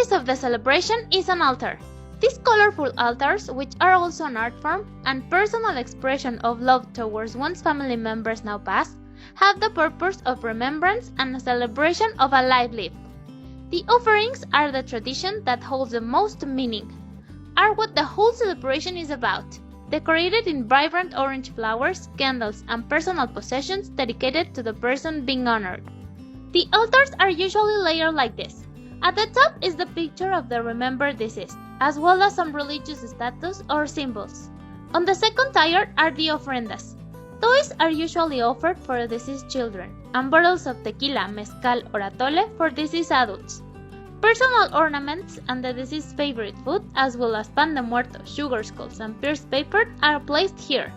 centerpiece of the celebration is an altar. These colorful altars, which are also an art form and personal expression of love towards one's family members now passed, have the purpose of remembrance and a celebration of a life lived. The offerings are the tradition that holds the most meaning, are what the whole celebration is about, decorated in vibrant orange flowers, candles, and personal possessions dedicated to the person being honored. The altars are usually layered like this. At the top is the picture of the remembered deceased, as well as some religious statues or symbols. On the second tier are the ofrendas. Toys are usually offered for deceased children, and bottles of tequila, mezcal, or atole for deceased adults. Personal ornaments and the deceased's favorite food, as well as pan de muerto, sugar skulls, and pierced paper, are placed here.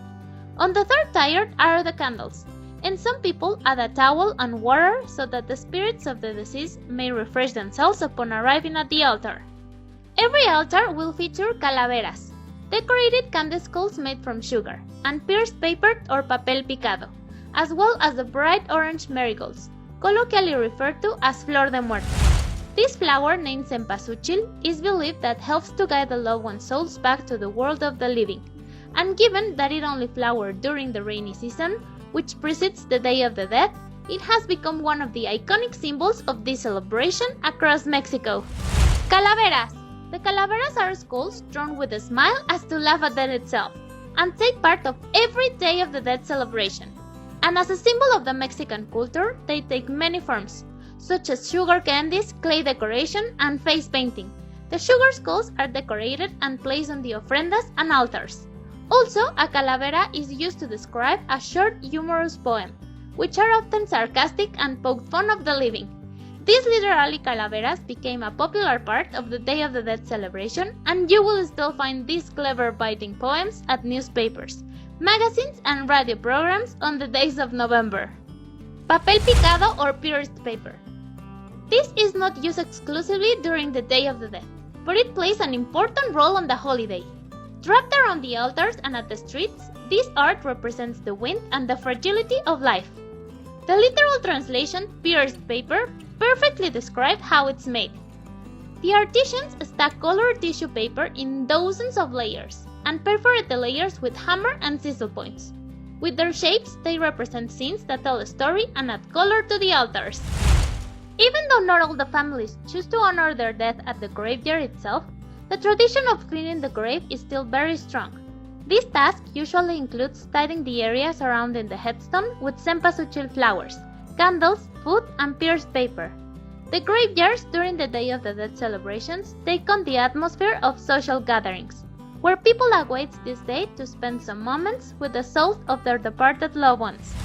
On the third tier are the candles, and some people add a towel and water so that the spirits of the deceased may refresh themselves upon arriving at the altar. Every altar will feature calaveras, decorated candy skulls made from sugar, and pierced paper or papel picado, as well as the bright orange marigolds, colloquially referred to as flor de muerto. This flower, named cempasúchil, is believed that helps to guide the loved one's souls back to the world of the living, and given that it only flowers during the rainy season, which precedes the Day of the Dead, it has become one of the iconic symbols of this celebration across Mexico. Calaveras! The calaveras are skulls drawn with a smile as to laugh at death itself, and take part of every Day of the Dead celebration. And as a symbol of the Mexican culture, they take many forms, such as sugar candies, clay decoration, and face painting. The sugar skulls are decorated and placed on the ofrendas and altars. Also, a calavera is used to describe a short, humorous poem, which are often sarcastic and poke fun of the living. These literary calaveras became a popular part of the Day of the Dead celebration, and you will still find these clever biting poems at newspapers, magazines, and radio programs on the days of November. Papel picado or pierced paper. This is not used exclusively during the Day of the Dead, but it plays an important role on the holiday. Draped around the altars and at the streets, this art represents the wind and the fragility of life. The literal translation, pierced paper, perfectly describes how it's made. The artisans stack colored tissue paper in dozens of layers and perforate the layers with hammer and chisel points. With their shapes, they represent scenes that tell a story and add color to the altars. Even though not all the families choose to honor their dead at the graveyard itself, the tradition of cleaning the grave is still very strong. This task usually includes tidying the area surrounding the headstone with cempasúchil flowers, candles, food, and pierced paper. The graveyards during the Day of the Dead celebrations take on the atmosphere of social gatherings, where people await this day to spend some moments with the souls of their departed loved ones.